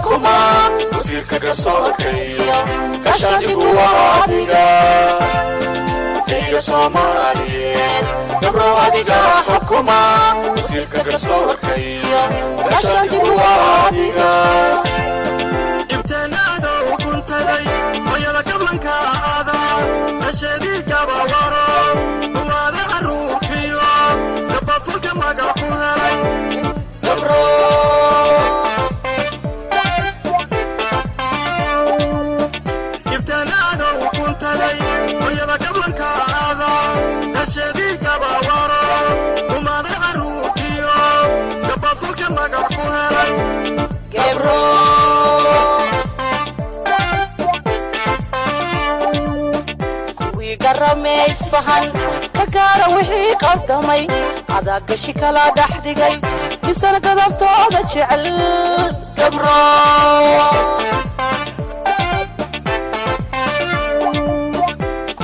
حكومة وزيرك كسوركيو كشاني قواديقا يا سوماليين قبرو هاديقا حكومة وزيرك كسوركيو كشاني قواديقا ابتنادو وكنت لي ويلا قبلن كاذا أشدي كبوارو وماذا عروكيو قبا فوق مقاقوها لي قبرو ابتنادو وكنت لي ويلا قبلن كاذا أشدي كبوارو وماذا عروكيو قبا فوق مقاقوها لي قبرو قرمي اسفهان كقارا وحي قدمي عدا قشي كلا دحدقي بسنة قدمت هذا الشعل قبرو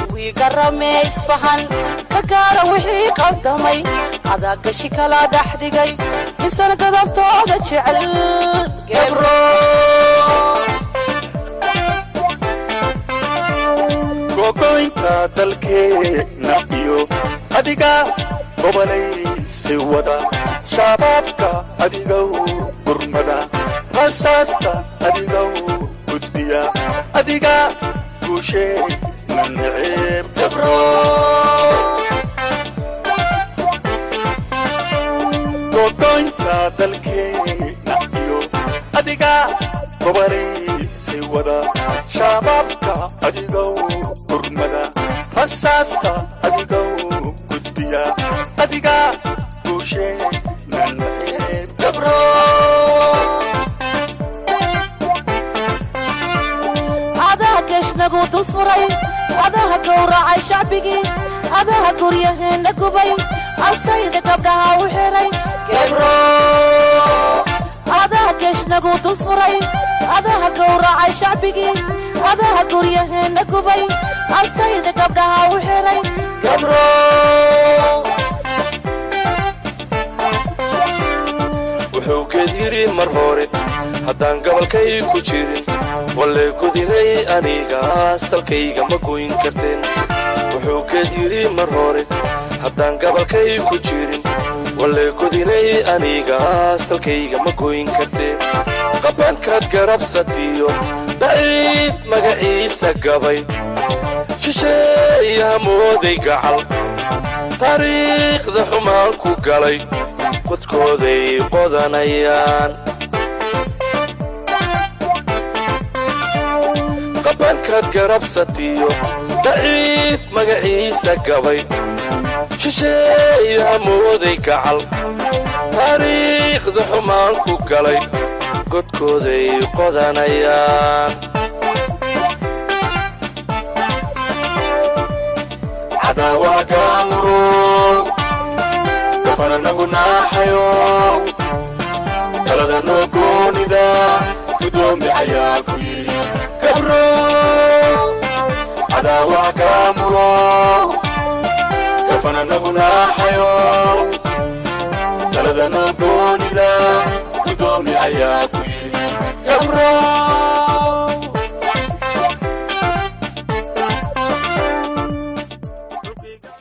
كوي قرمي اسفهان كقارا وحي قدمي عدا قشي كلا دحدقي بسنة قدمت هذا الشعل قبرو gogoynta dalkeena iyo adiga gobolaysi wada shabaabka adigow gurmada rasaasta adigow gudbiya adiga guusheena neceb قبرو gogoynta dalkeena iyo adiga gobolaysi wada shabaabka adigow rasaasta adigow gudbiya adiga guusheena neceb قبرو هذا كشنقو طفري هذا كورع شعبي هذا كوريا نقبي السيد قبلها وحري قبرو هذا كشنقو طفري هذا كورع شعبي هذا كوريا نقبي السيد قبلها وحري قبرو wuxuu geediri mar hore haddaan gabalkay ku jirin walle gudinay anigaas dalkayga ma goyn karteen wuxuu geediri mar hore haddaan gabalkay ku jirin walle gudinay anigaas dalkayga ma goyn karteen qabankaad garabsatiyo daciif magaciisa gabay shisheeyaha mooday gacal taariikhda xumaan ku galay qodkooday qodanayaan qabankaad garabsatiyo daciif magaciisa gabay shisheeyaha mooday gacal taariikhda xumaan ku galay qodkooday qodanayaan عداوة كامرو كفنا نقولنا حيوم تلذا نكون إذا كدوم بحياكم قبرو عداوة كامرو كفنا نقولنا حيوم تلذا نكون إذا كدوم بحياكم قبرو